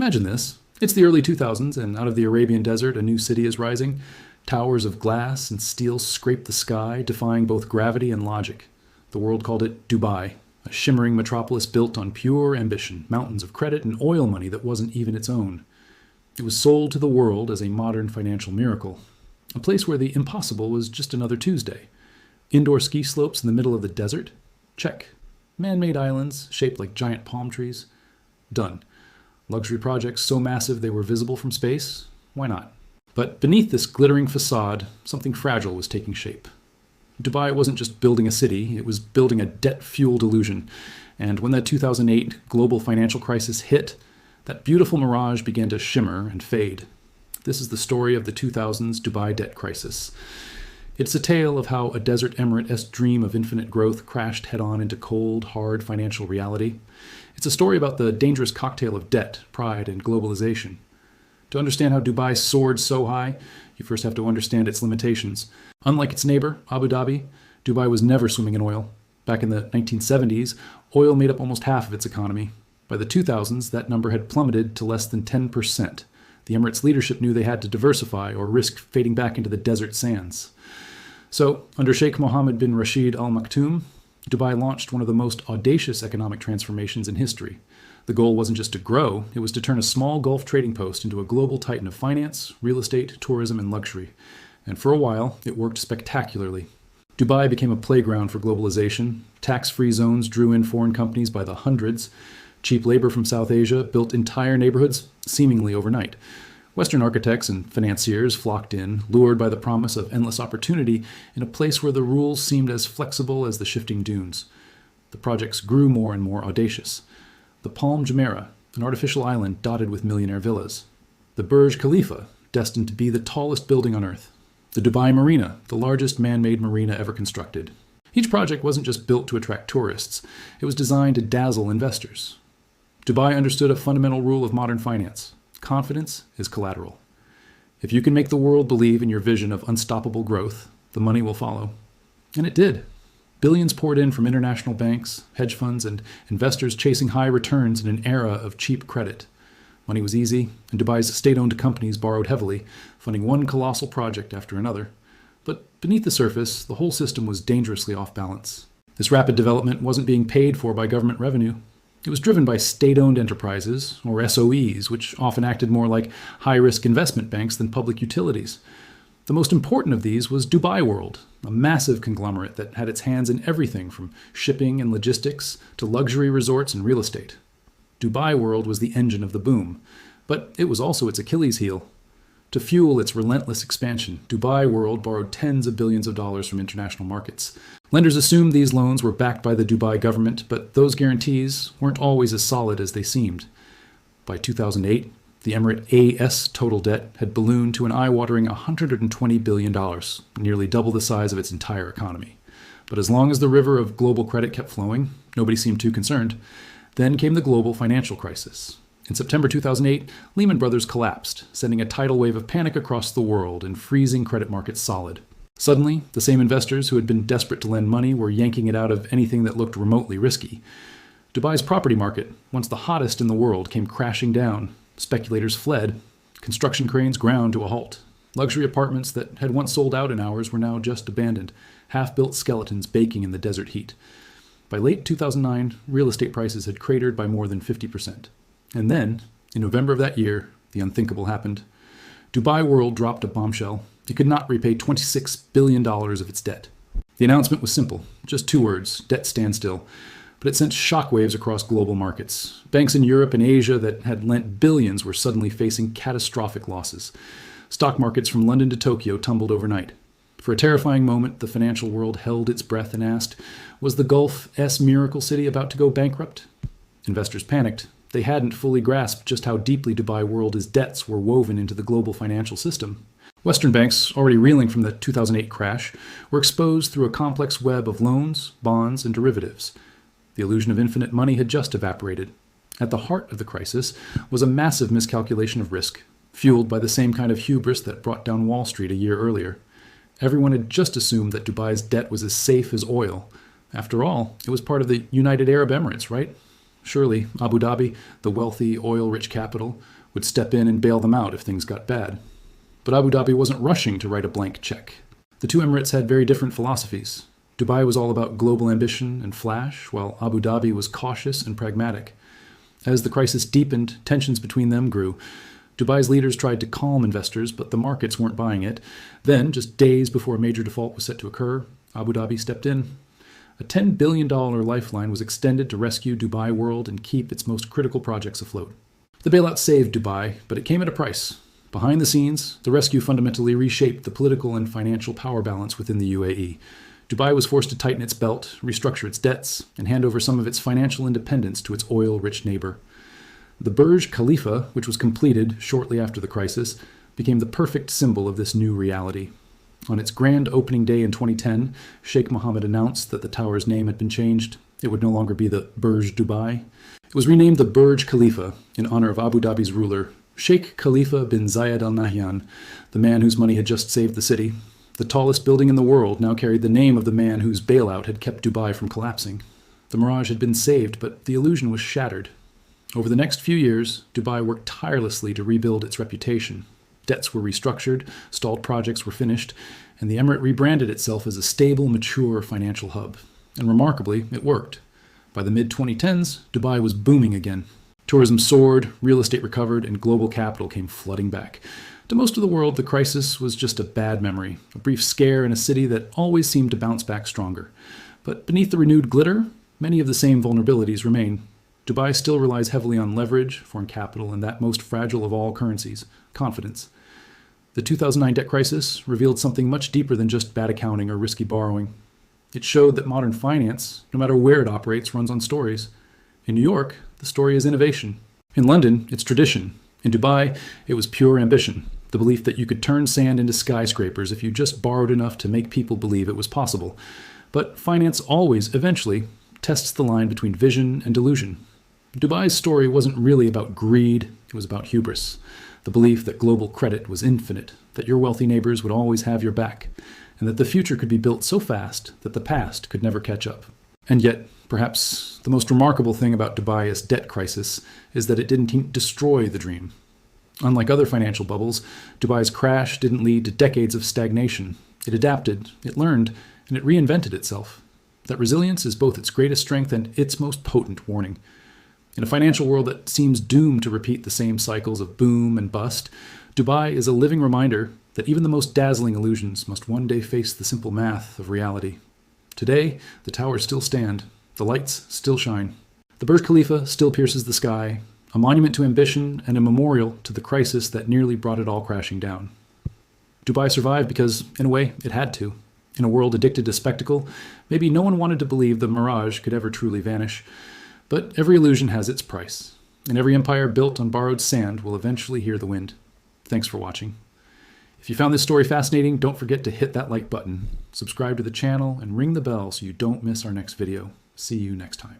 Imagine this. It's the early 2000s, and out of the Arabian desert, a new city is rising. Towers of glass and steel scrape the sky, defying both gravity and logic. The world called it Dubai, a shimmering metropolis built on pure ambition, mountains of credit, and oil money that wasn't even its own. It was sold to the world as a modern financial miracle, a place where the impossible was just another Tuesday. Indoor ski slopes in the middle of the desert? Check. Man-made islands shaped like giant palm trees? Done. Luxury projects so massive they were visible from space? Why not? But beneath this glittering facade, something fragile was taking shape. Dubai wasn't just building a city, it was building a debt-fueled illusion. And when that 2008 global financial crisis hit, that beautiful mirage began to shimmer and fade. This is the story of the 2000s Dubai debt crisis. It's a tale of how a desert emirate-esque dream of infinite growth crashed head-on into cold, hard financial reality. It's a story about the dangerous cocktail of debt, pride, and globalization. To understand how Dubai soared so high, you first have to understand its limitations. Unlike its neighbor, Abu Dhabi, Dubai was never swimming in oil. Back in the 1970s, oil made up almost half of its economy. By the 2000s, that number had plummeted to less than 10%. The Emirates' leadership knew they had to diversify or risk fading back into the desert sands. So, under Sheikh Mohammed bin Rashid Al Maktoum, Dubai launched one of the most audacious economic transformations in history. The goal wasn't just to grow, it was to turn a small Gulf trading post into a global titan of finance, real estate, tourism, and luxury. And for a while, it worked spectacularly. Dubai became a playground for globalization. Tax-free zones drew in foreign companies by the hundreds. Cheap labor from South Asia built entire neighborhoods seemingly overnight. Western architects and financiers flocked in, lured by the promise of endless opportunity in a place where the rules seemed as flexible as the shifting dunes. The projects grew more and more audacious. The Palm Jumeirah, an artificial island dotted with millionaire villas. The Burj Khalifa, destined to be the tallest building on Earth. The Dubai Marina, the largest man-made marina ever constructed. Each project wasn't just built to attract tourists. It was designed to dazzle investors. Dubai understood a fundamental rule of modern finance. Confidence is collateral. If you can make the world believe in your vision of unstoppable growth, the money will follow. And it did. Billions poured in from international banks, hedge funds, and investors chasing high returns in an era of cheap credit. Money was easy, and Dubai's state-owned companies borrowed heavily, funding one colossal project after another. But beneath the surface, the whole system was dangerously off balance. This rapid development wasn't being paid for by government revenue. It was driven by state-owned enterprises, or SOEs, which often acted more like high-risk investment banks than public utilities. The most important of these was Dubai World, a massive conglomerate that had its hands in everything from shipping and logistics to luxury resorts and real estate. Dubai World was the engine of the boom, but it was also its Achilles heel. To fuel its relentless expansion, Dubai World borrowed tens of billions of dollars from international markets. Lenders assumed these loans were backed by the Dubai government, but those guarantees weren't always as solid as they seemed. By 2008, the Emirate AS total debt had ballooned to an eye-watering $120 billion, nearly double the size of its entire economy. But as long as the river of global credit kept flowing, nobody seemed too concerned. Then came the global financial crisis. In September 2008, Lehman Brothers collapsed, sending a tidal wave of panic across the world and freezing credit markets solid. Suddenly, the same investors who had been desperate to lend money were yanking it out of anything that looked remotely risky. Dubai's property market, once the hottest in the world, came crashing down. Speculators fled. Construction cranes ground to a halt. Luxury apartments that had once sold out in hours were now just abandoned, half-built skeletons baking in the desert heat. By late 2009, real estate prices had cratered by more than 50%. And then, in November of that year, the unthinkable happened. Dubai World dropped a bombshell. It could not repay $26 billion of its debt. The announcement was simple, just 2 words, debt standstill. But it sent shockwaves across global markets. Banks in Europe and Asia that had lent billions were suddenly facing catastrophic losses. Stock markets from London to Tokyo tumbled overnight. For a terrifying moment, the financial world held its breath and asked, was the Gulf's miracle city about to go bankrupt? Investors panicked. They hadn't fully grasped just how deeply Dubai World's debts were woven into the global financial system. Western banks, already reeling from the 2008 crash, were exposed through a complex web of loans, bonds, and derivatives. The illusion of infinite money had just evaporated. At the heart of the crisis was a massive miscalculation of risk, fueled by the same kind of hubris that brought down Wall Street a year earlier. Everyone had just assumed that Dubai's debt was as safe as oil. After all, it was part of the United Arab Emirates, right? Surely Abu Dhabi, the wealthy, oil-rich capital, would step in and bail them out if things got bad. But Abu Dhabi wasn't rushing to write a blank check. The two Emirates had very different philosophies. Dubai was all about global ambition and flash, while Abu Dhabi was cautious and pragmatic. As the crisis deepened, tensions between them grew. Dubai's leaders tried to calm investors, but the markets weren't buying it. Then, just days before a major default was set to occur, Abu Dhabi stepped in. A $10 billion lifeline was extended to rescue Dubai World and keep its most critical projects afloat. The bailout saved Dubai, but it came at a price. Behind the scenes, the rescue fundamentally reshaped the political and financial power balance within the UAE. Dubai was forced to tighten its belt, restructure its debts, and hand over some of its financial independence to its oil-rich neighbor. The Burj Khalifa, which was completed shortly after the crisis, became the perfect symbol of this new reality. On its grand opening day in 2010, Sheikh Mohammed announced that the tower's name had been changed. It would no longer be the Burj Dubai. It was renamed the Burj Khalifa in honor of Abu Dhabi's ruler, Sheikh Khalifa bin Zayed Al Nahyan, the man whose money had just saved the city. The tallest building in the world now carried the name of the man whose bailout had kept Dubai from collapsing. The Mirage had been saved, but the illusion was shattered. Over the next few years, Dubai worked tirelessly to rebuild its reputation. Debts were restructured, stalled projects were finished, and the emirate rebranded itself as a stable, mature financial hub. And remarkably, it worked. By the mid-2010s, Dubai was booming again. Tourism soared, real estate recovered, and global capital came flooding back. To most of the world, the crisis was just a bad memory, a brief scare in a city that always seemed to bounce back stronger. But beneath the renewed glitter, many of the same vulnerabilities remain. Dubai still relies heavily on leverage, foreign capital, and that most fragile of all currencies, confidence. The 2009 debt crisis revealed something much deeper than just bad accounting or risky borrowing. It showed that modern finance, no matter where it operates, runs on stories. In New York, the story is innovation. In London, it's tradition. In Dubai, it was pure ambition, the belief that you could turn sand into skyscrapers if you just borrowed enough to make people believe it was possible. But finance always, eventually, tests the line between vision and delusion. Dubai's story wasn't really about greed, it was about hubris. The belief that global credit was infinite, that your wealthy neighbors would always have your back, and that the future could be built so fast that the past could never catch up. And yet, perhaps the most remarkable thing about Dubai's debt crisis is that it didn't destroy the dream. Unlike other financial bubbles, Dubai's crash didn't lead to decades of stagnation. It adapted, it learned, and it reinvented itself. That resilience is both its greatest strength and its most potent warning. In a financial world that seems doomed to repeat the same cycles of boom and bust, Dubai is a living reminder that even the most dazzling illusions must one day face the simple math of reality. Today, the towers still stand, the lights still shine. The Burj Khalifa still pierces the sky, a monument to ambition and a memorial to the crisis that nearly brought it all crashing down. Dubai survived because, in a way, it had to. In a world addicted to spectacle, maybe no one wanted to believe the Mirage could ever truly vanish. But every illusion has its price, and every empire built on borrowed sand will eventually hear the wind. Thanks for watching. If you found this story fascinating, don't forget to hit that like button, subscribe to the channel, and ring the bell so you don't miss our next video. See you next time.